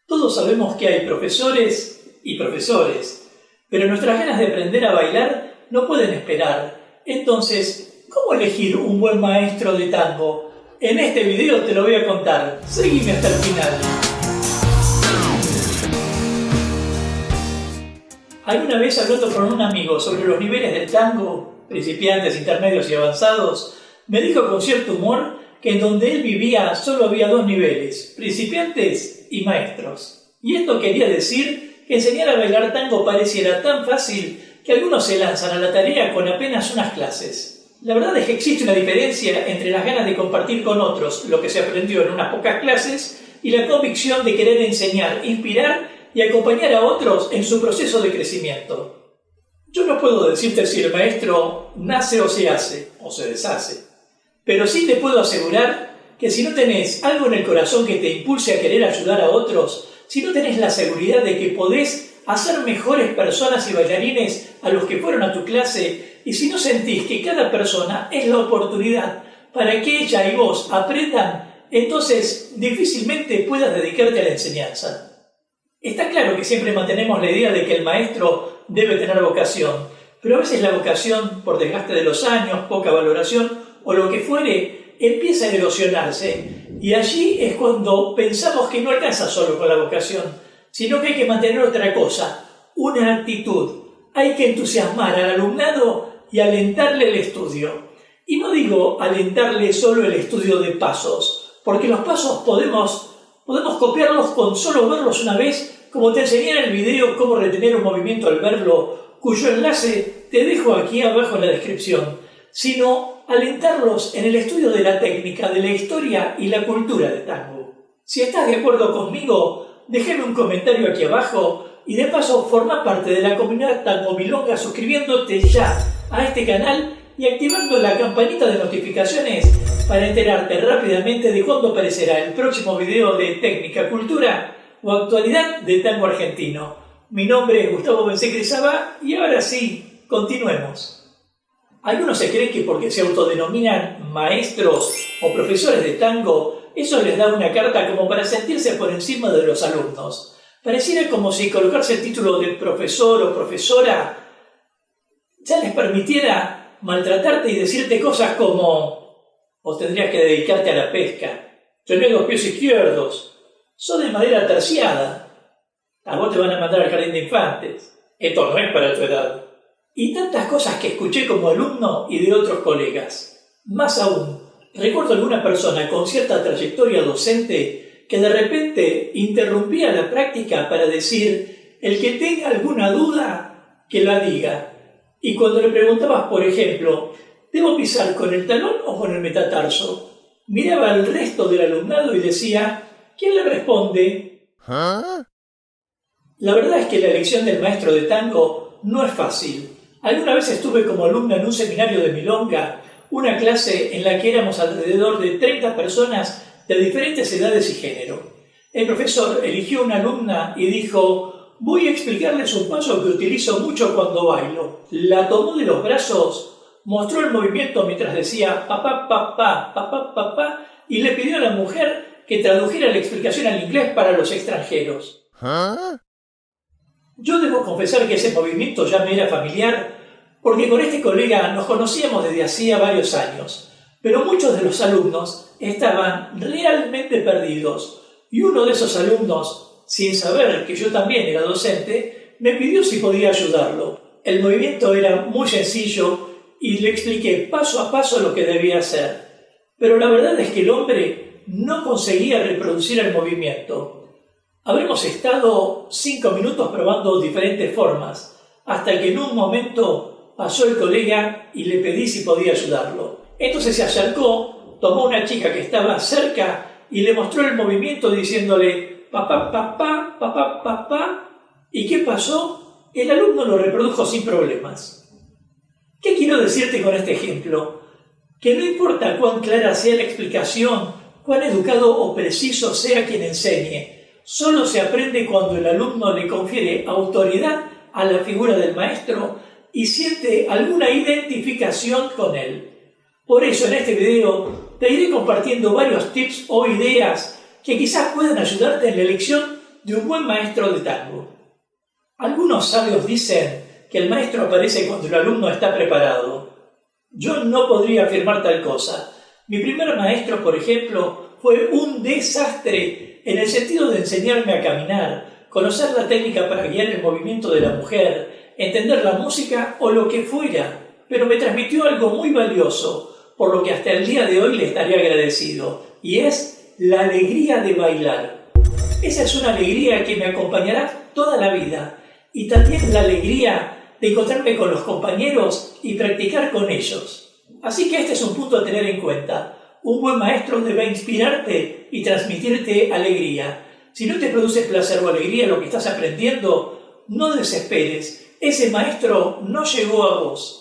Todos sabemos que hay profesores y profesores, pero nuestras ganas de aprender a bailar no pueden esperar. Entonces, ¿cómo elegir un buen maestro de tango? En este video te lo voy a contar. Seguime hasta el final. Alguna vez hablando con un amigo sobre los niveles del tango, principiantes, intermedios y avanzados, me dijo con cierto humor que en donde él vivía solo había dos niveles, principiantes y maestros. Y esto quería decir que enseñar a bailar tango pareciera tan fácil que algunos se lanzan a la tarea con apenas unas clases. La verdad es que existe una diferencia entre las ganas de compartir con otros lo que se aprendió en unas pocas clases y la convicción de querer enseñar, inspirar y acompañar a otros en su proceso de crecimiento. Yo no puedo decirte si el maestro nace o se hace, o se deshace, pero sí te puedo asegurar que si no tenés algo en el corazón que te impulse a querer ayudar a otros, si no tenés la seguridad de que podés hacer mejores personas y bailarines a los que fueron a tu clase, y si no sentís que cada persona es la oportunidad para que ella y vos aprendan, entonces difícilmente puedas dedicarte a la enseñanza. Está claro que siempre mantenemos la idea de que el maestro debe tener vocación, pero a veces la vocación, por desgaste de los años, poca valoración o lo que fuere, empieza a erosionarse. Y allí es cuando pensamos que no alcanza solo con la vocación, sino que hay que mantener otra cosa, una actitud. Hay que entusiasmar al alumnado y alentarle el estudio. Y no digo alentarle solo el estudio de pasos, porque los pasos podemos copiarlos con solo verlos una vez, como te enseñé en el video cómo retener un movimiento al verlo, cuyo enlace te dejo aquí abajo en la descripción, sino alentarlos en el estudio de la técnica, de la historia y la cultura del tango. Si estás de acuerdo conmigo, déjame un comentario aquí abajo y de paso forma parte de la comunidad Tango Milonga suscribiéndote ya a este canal y activando la campanita de notificaciones para enterarte rápidamente de cuándo aparecerá el próximo video de técnica, cultura o actualidad de tango argentino. Mi nombre es Gustavo Bensecrezaba y ahora sí, continuemos. Algunos se creen que porque se autodenominan maestros o profesores de tango, eso les da una carta como para sentirse por encima de los alumnos. Pareciera como si colocarse el título de profesor o profesora ya les permitiera maltratarte y decirte cosas como: vos tendrías que dedicarte a la pesca, tenés los pies izquierdos, sos de madera terciada, a vos te van a mandar al jardín de infantes, esto no es para tu edad. Y tantas cosas que escuché como alumno y de otros colegas. Más aún, recuerdo alguna persona con cierta trayectoria docente que de repente interrumpía la práctica para decir: el que tenga alguna duda, que la diga. Y cuando le preguntabas, por ejemplo, ¿debo pisar con el talón o con el metatarso?, miraba al resto del alumnado y decía: ¿quién le responde? ¿Ah? La verdad es que la elección del maestro de tango no es fácil. Alguna vez estuve como alumna en un seminario de Milonga, una clase en la que éramos alrededor de 30 personas de diferentes edades y género. El profesor eligió una alumna y dijo: voy a explicarles un paso que utilizo mucho cuando bailo. La tomó de los brazos, mostró el movimiento mientras decía papá, papá, papá, papá, y le pidió a la mujer que tradujera la explicación al inglés para los extranjeros. ¿Ah? Yo debo confesar que ese movimiento ya me era familiar, porque con este colega nos conocíamos desde hacía varios años, pero muchos de los alumnos estaban realmente perdidos, y uno de esos alumnos, sin saber que yo también era docente, me pidió si podía ayudarlo. El movimiento era muy sencillo y le expliqué paso a paso lo que debía hacer, pero la verdad es que el hombre no conseguía reproducir el movimiento. Habremos estado 5 minutos probando diferentes formas, hasta que en un momento pasó el colega y le pedí si podía ayudarlo. Entonces se acercó, tomó una chica que estaba cerca y le mostró el movimiento diciéndole papá, papá, papá, papá. ¿Y qué pasó? El alumno lo reprodujo sin problemas. ¿Qué quiero decirte con este ejemplo? Que no importa cuán clara sea la explicación, cuán educado o preciso sea quien enseñe, solo se aprende cuando el alumno le confiere autoridad a la figura del maestro y siente alguna identificación con él. Por eso en este video te iré compartiendo varios tips o ideas que quizás puedan ayudarte en la elección de un buen maestro de tango. Algunos sabios dicen que el maestro aparece cuando el alumno está preparado. Yo no podría afirmar tal cosa. Mi primer maestro, por ejemplo, fue un desastre en el sentido de enseñarme a caminar, conocer la técnica para guiar el movimiento de la mujer, entender la música o lo que fuera, pero me transmitió algo muy valioso, por lo que hasta el día de hoy le estaré agradecido, y es la alegría de bailar. Esa es una alegría que me acompañará toda la vida, y también la alegría de encontrarme con los compañeros y practicar con ellos. Así que este es un punto a tener en cuenta. Un buen maestro debe inspirarte y transmitirte alegría. Si no te produce placer o alegría lo que estás aprendiendo, no desesperes. Ese maestro no llegó a vos.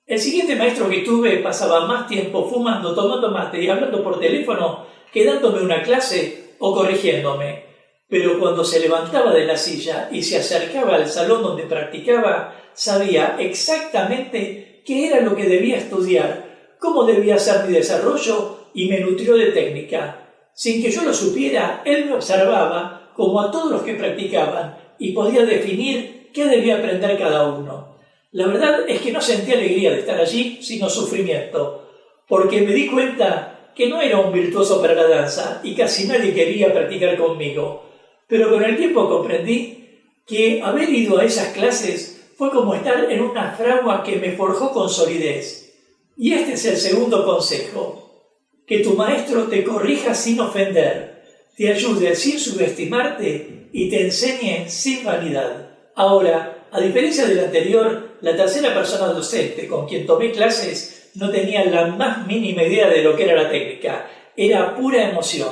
El siguiente maestro que tuve pasaba más tiempo fumando, tomando mate y hablando por teléfono que dándome una clase o corrigiéndome. Pero cuando se levantaba de la silla y se acercaba al salón donde practicaba, sabía exactamente qué era lo que debía estudiar, cómo debía ser mi desarrollo y me nutrió de técnica. Sin que yo lo supiera, él me observaba como a todos los que practicaban y podía definir qué debía aprender cada uno. La verdad es que no sentí alegría de estar allí, sino sufrimiento, porque me di cuenta que no era un virtuoso para la danza y casi nadie quería practicar conmigo. Pero con el tiempo comprendí que haber ido a esas clases fue como estar en una fragua que me forjó con solidez. Y este es el segundo consejo: que tu maestro te corrija sin ofender, te ayude sin subestimarte y te enseñe sin vanidad. Ahora, a diferencia del anterior, la tercera persona docente con quien tomé clases no tenía la más mínima idea de lo que era la técnica. Era pura emoción.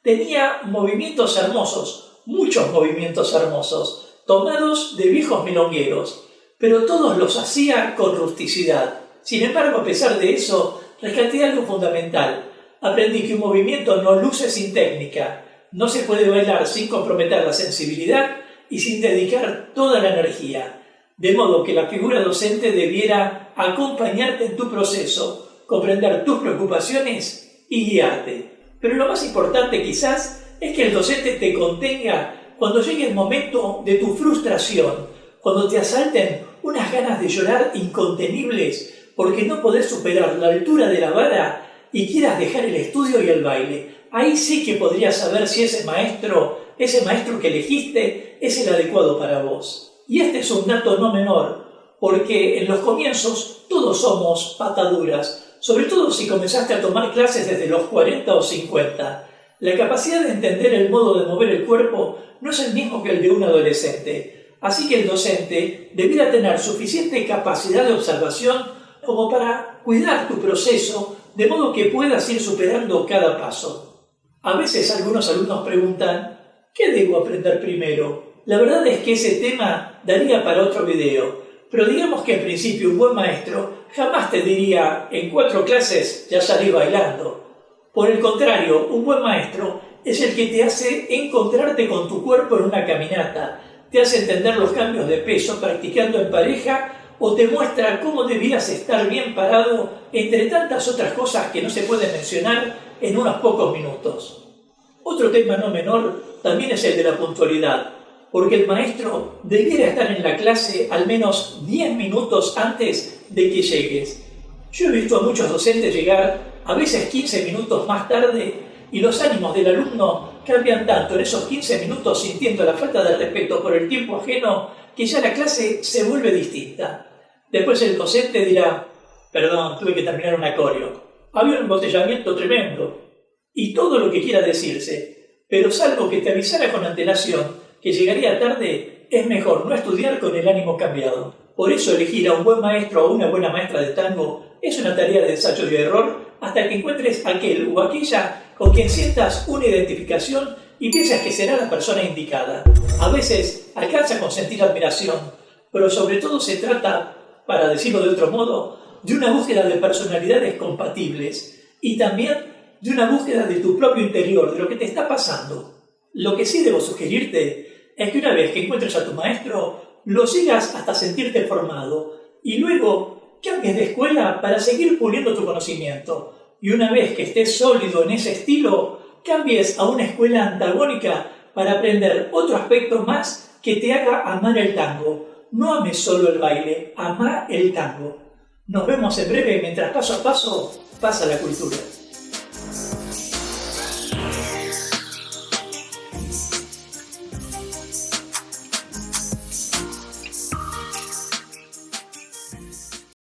Tenía movimientos hermosos, muchos movimientos hermosos, tomados de viejos milongueros, pero todos los hacía con rusticidad. Sin embargo, a pesar de eso, rescaté algo fundamental. Aprendí que un movimiento no luce sin técnica, no se puede bailar sin comprometer la sensibilidad y sin dedicar toda la energía. De modo que la figura docente debiera acompañarte en tu proceso, comprender tus preocupaciones y guiarte. Pero lo más importante quizás es que el docente te contenga cuando llegue el momento de tu frustración, cuando te asalten unas ganas de llorar incontenibles porque no podés superar la altura de la vara y quieras dejar el estudio y el baile. Ahí sí que podrías saber si ese maestro que elegiste es el adecuado para vos. Y este es un dato no menor, porque en los comienzos todos somos pataduras, sobre todo si comenzaste a tomar clases desde los 40 o 50. La capacidad de entender el modo de mover el cuerpo no es el mismo que el de un adolescente, así que el docente debiera tener suficiente capacidad de observación como para cuidar tu proceso, de modo que puedas ir superando cada paso. A veces algunos alumnos preguntan: ¿qué debo aprender primero? La verdad es que ese tema daría para otro video, pero digamos que en principio un buen maestro jamás te diría: en 4 clases ya salí bailando. Por el contrario, un buen maestro es el que te hace encontrarte con tu cuerpo en una caminata, te hace entender los cambios de peso practicando en pareja o te muestra cómo debías estar bien parado entre tantas otras cosas que no se pueden mencionar en unos pocos minutos. Otro tema no menor también es el de la puntualidad, porque el maestro debiera estar en la clase al menos 10 minutos antes de que llegues. Yo he visto a muchos docentes llegar a veces 15 minutos más tarde y los ánimos del alumno cambian tanto en esos 15 minutos sintiendo la falta de respeto por el tiempo ajeno que ya la clase se vuelve distinta. Después el docente dirá: perdón, tuve que terminar un acorio. Había un embotellamiento tremendo. Y todo lo que quiera decirse, pero salvo que te avisara con antelación que llegaría tarde, es mejor no estudiar con el ánimo cambiado. Por eso elegir a un buen maestro o una buena maestra de tango es una tarea de ensayo y error hasta que encuentres aquel o aquella con quien sientas una identificación y piensas que será la persona indicada. A veces alcanza con sentir admiración, pero sobre todo se trata, para decirlo de otro modo, de una búsqueda de personalidades compatibles y también de una búsqueda de tu propio interior, de lo que te está pasando. Lo que sí debo sugerirte es que una vez que encuentres a tu maestro, lo sigas hasta sentirte formado y luego cambies de escuela para seguir puliendo tu conocimiento. Y una vez que estés sólido en ese estilo, cambies a una escuela antagónica para aprender otro aspecto más que te haga amar el tango. No ames solo el baile, ama el tango. Nos vemos en breve mientras paso a paso pasa la cultura.